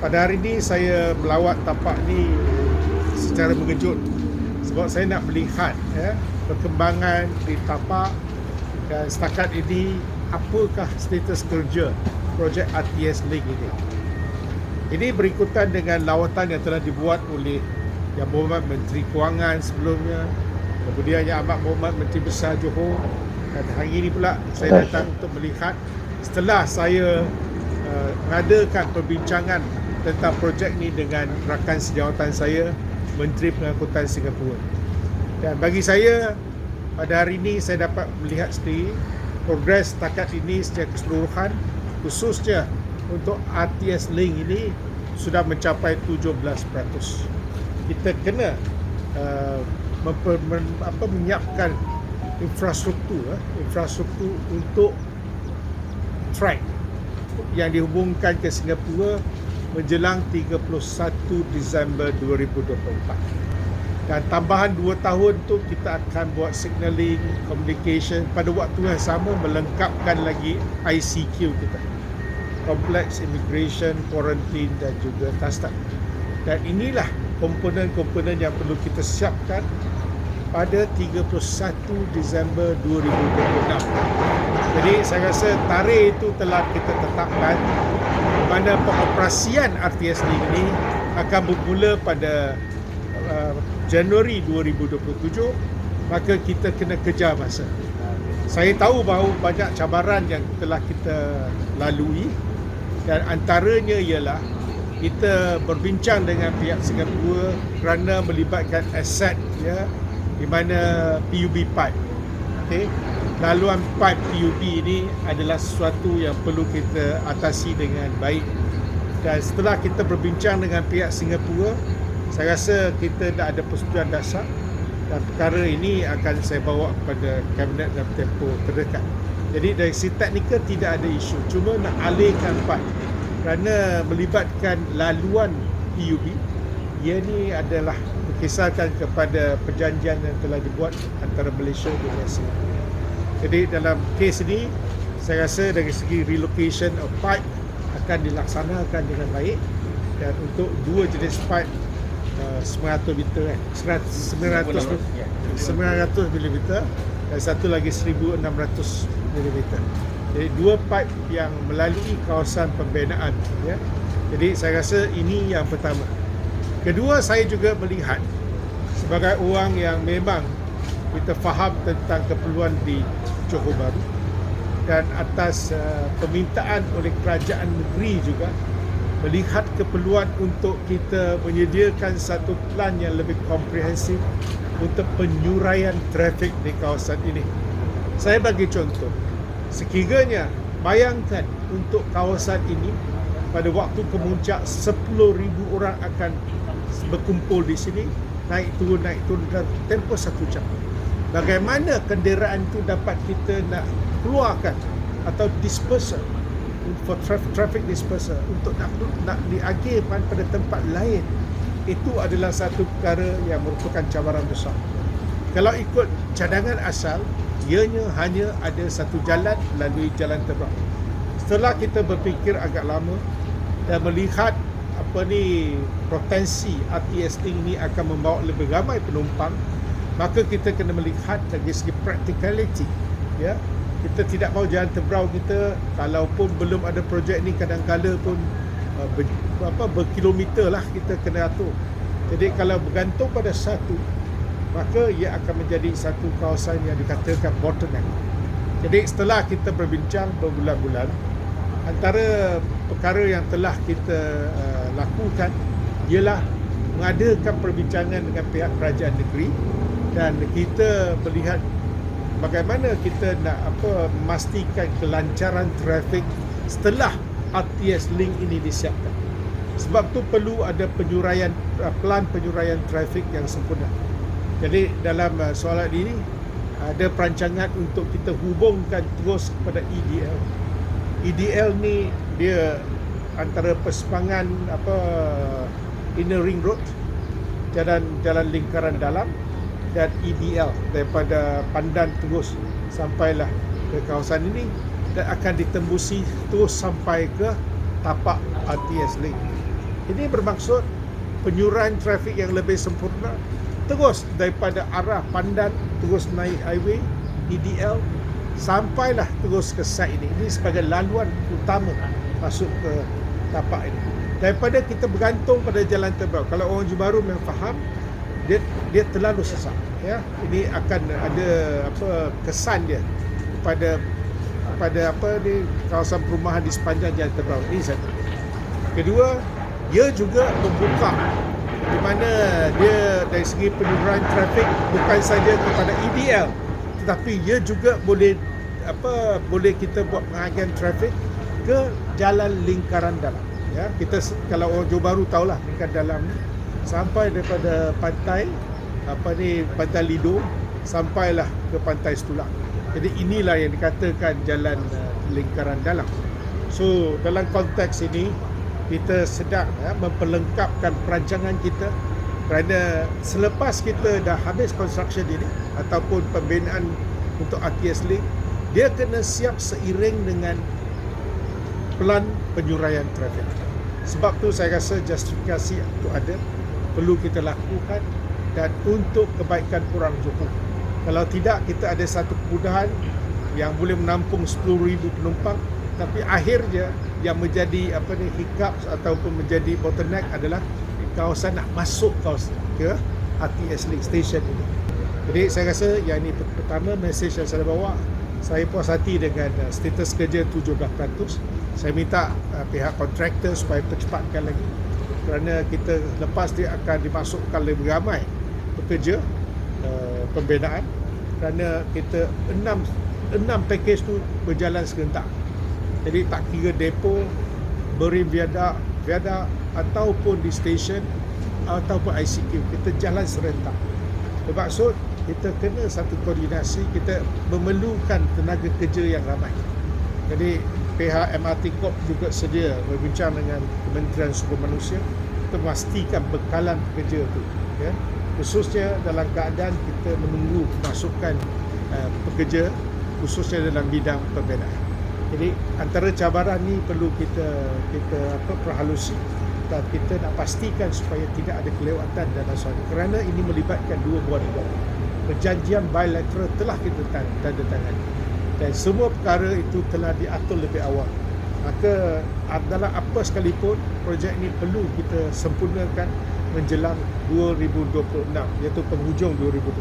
Pada hari ini saya melawat tapak ni secara mengejut sebab saya nak melihat perkembangan di tapak dan setakat ini apakah status kerja projek RTS Link ini. Ini berikutan dengan lawatan yang telah dibuat oleh Yang Berhormat Menteri Kewangan sebelumnya, kemudian Yang Amat Berhormat Menteri Besar Johor, dan hari ini pula saya datang untuk melihat setelah saya mengadakan perbincangan tentang projek ni dengan rakan sejawatan saya, Menteri Pengangkutan Singapura. Dan bagi saya, pada hari ini saya dapat melihat sendiri progres setakat ini secara keseluruhan, khususnya untuk RTS Link ini sudah mencapai 17%. Kita kena menyiapkan infrastruktur untuk track yang dihubungkan ke Singapura menjelang 31 Disember 2024. Dan tambahan 2 tahun tu kita akan buat signaling, communication, pada waktu yang sama melengkapkan lagi ICQ kita, Complex Immigration, Quarantine dan juga Custom. Dan inilah komponen-komponen yang perlu kita siapkan pada 31 Disember 2026. Jadi saya rasa tarikh itu telah kita tetapkan, di mana pengoperasian RTS Link ini akan bermula pada Januari 2027, maka kita kena kejar masa. Saya tahu bahawa banyak cabaran yang telah kita lalui, dan antaranya ialah kita berbincang dengan pihak Singapura kerana melibatkan aset di mana PUB pipe. Okey. Laluan pipe PUB ini adalah sesuatu yang perlu kita atasi dengan baik. Dan setelah kita berbincang dengan pihak Singapura, saya rasa kita dah ada persetujuan dasar, dan perkara ini akan saya bawa kepada Kabinet dalam tempoh terdekat. Jadi dari segi teknikal tidak ada isu, cuma nak alihkan pipe kerana melibatkan laluan PUB. Ia ni adalah berkisarkan kepada perjanjian yang telah dibuat antara Malaysia dengan Singapura. Jadi dalam kes ini, saya rasa dari segi relocation of pipe akan dilaksanakan dengan baik, dan untuk dua jenis pipe 900 meter 900 mm dan satu lagi 1600 mm. Jadi dua pipe yang melalui kawasan pembinaan Jadi saya rasa ini yang pertama. Kedua, saya juga melihat sebagai orang yang memang kita faham tentang keperluan di Johor Bahru, dan atas permintaan oleh kerajaan negeri juga melihat keperluan untuk kita menyediakan satu plan yang lebih komprehensif untuk penyuraian trafik di kawasan ini. Saya bagi contoh, sekiranya bayangkan untuk kawasan ini pada waktu kemuncak 10,000 orang akan berkumpul di sini, naik turun dalam tempoh 1 jam. Bagaimana kenderaan itu dapat kita nak keluarkan atau dispersal for traffic dispersal untuk nak diagihkan pada tempat lain. Itu adalah satu perkara yang merupakan cabaran besar. Kalau ikut cadangan asal, ianya hanya ada satu jalan melalui jalan terbang. Setelah kita berfikir agak lama dan melihat potensi RTS Link ini akan membawa lebih ramai penumpang, maka kita kena melihat dari segi practicality. Kita tidak mahu jalan terberau kita, kalaupun belum ada projek ni, kadang-kadang pun berkilometer lah kita kena atur. Jadi kalau bergantung pada satu, maka ia akan menjadi satu kawasan yang dikatakan bottleneck. Jadi setelah kita berbincang berbulan-bulan, antara perkara yang telah kita lakukan ialah mengadakan perbincangan dengan pihak kerajaan negeri, dan kita melihat bagaimana kita nak memastikan kelancaran trafik setelah RTS Link ini disiapkan. Sebab tu perlu ada plan penyuraian trafik yang sempurna. Jadi dalam soalan ini ada perancangan untuk kita hubungkan terus kepada EDL. EDL ni dia antara persimpangan Inner Ring Road, jalan lingkaran dalam, dan EDL daripada Pandan terus sampailah ke kawasan ini, dan akan ditembusi terus sampai ke tapak RTS Link. Ini bermaksud penyuruhan trafik yang lebih sempurna, terus daripada arah Pandan terus naik highway EDL sampailah terus ke site ini. Ini sebagai laluan utama masuk ke tapak ini. Daripada kita bergantung pada jalan terbang, kalau orang Johor Bahru memang faham, dia terlalu sesak, ya. Ini akan ada kesan dia pada kawasan perumahan di sepanjang jalan terbang ini satu. Kedua, ia juga membuka di mana dia dari segi penyuruhan trafik bukan saja kepada EDL, tetapi ia juga boleh kita buat pengalihan trafik ke jalan lingkaran dalam. Ya, kita kalau orang Johor Bahru tahulah lingkaran dalam ni sampai daripada pantai Pantai Lido sampailah ke Pantai Setulang. Jadi inilah yang dikatakan jalan lingkaran dalam. So dalam konteks ini kita sedang memperlengkapkan perancangan kita, kerana selepas kita dah habis construction ini ataupun pembinaan untuk RTS Link, dia kena siap seiring dengan pelan penyuraian trafik. Sebab tu saya rasa justifikasi itu ada, perlu kita lakukan dan untuk kebaikan orang Johor. Kalau tidak, kita ada satu kemudahan yang boleh menampung 10,000 penumpang, tapi akhirnya yang menjadi hiccups ataupun menjadi bottleneck adalah kawasan nak masuk ke RTS Link Station ini. Jadi saya rasa yang ini pertama mesej yang saya bawa. Saya puas hati dengan status kerja 17%. Saya minta pihak kontraktor supaya percepatkan lagi, kerana kita lepas dia akan dimasukkan lebih ramai pekerja pembinaan, kerana kita enam package tu berjalan serentak. Jadi tak kira depo, berim viadak ataupun di stesen ataupun ICQ, kita jalan serentak. Bermaksud kita kena satu koordinasi, kita memerlukan tenaga kerja yang ramai. Jadi pihak MRT Corp juga sedia berbincang dengan Kementerian Sumber Manusia untuk memastikan bekalan pekerja itu, ya. Khususnya dalam keadaan kita menunggu masukan pekerja khususnya dalam bidang pembinaan. Jadi antara cabaran ni perlu kita perhalusi dan kita nak pastikan supaya tidak ada kelewatan dalam soal ini, kerana ini melibatkan dua buah negara. Perjanjian bilateral telah kita tanda tangani dan semua perkara itu telah diatur lebih awal. Maka dalam apa sekalipun projek ini perlu kita sempurnakan menjelang 2026, iaitu penghujung 2026.